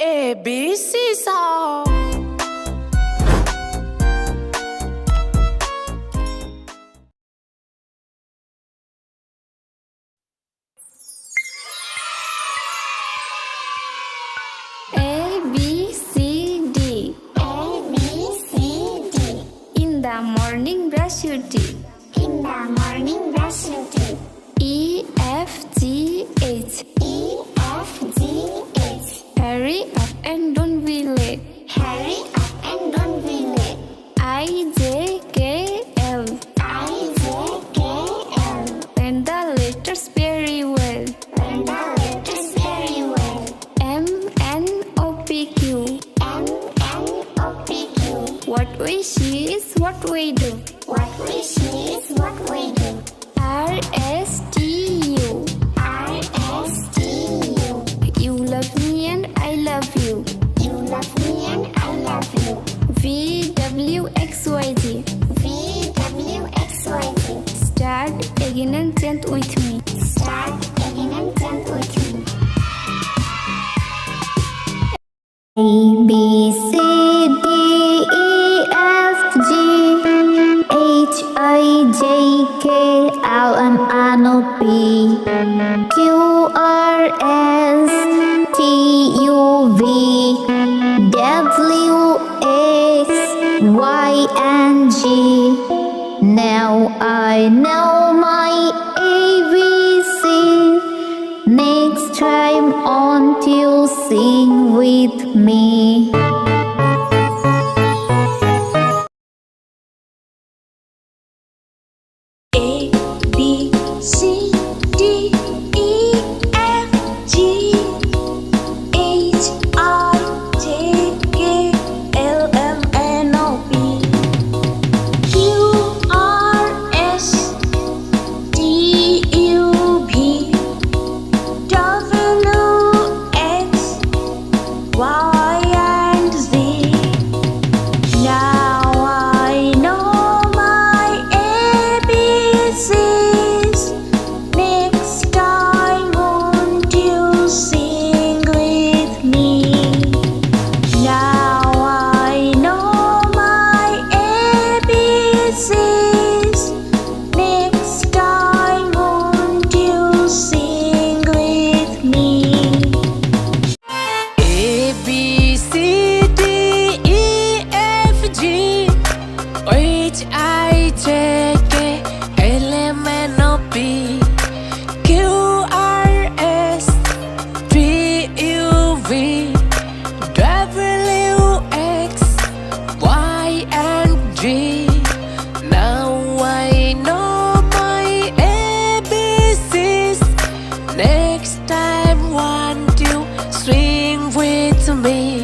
ABC song. A, B, C, D. A, B, C, D. In the morning, brush your teeth. In the morning, brush your teeth. E, F, G, H. E, F, G, H. Hurry up and don't be late. Hurry up and don't be late. I, J, K, L. I, J, K, L. Learn the letters very well. Learn the letters very well. M, N, O, P, Q. M, N, O, P, Q. What we see is what we do. What we see is what we do. R, S, T, U. R, S, T, U. You love me and I love you. You love me and I love you. V, W, X, Y, Z. V, W, X, Y, Z. Start again and chant with me. Start again and chant with me. A, B, C, D, E, F, G, H, I, J, K, L, M, N, O, P, Q, R, S, T, U, V, W, X, Y, and Z. Now I know my ABC. Next time on to sing with me. A, B, C, D, E, F, G, H, I, J, K, L, M, N, O, P, Q, R, S, T, U, V, W, X, Y, and Z. Now I know my ABCs. Next time won't you sing with me? Now I know my ABCs. Next time won't you sing with me? A B C D E F G H I J K L M N O P Q R S T U V W X Y and G. Now I know my ABCs. Next time want you swing with me.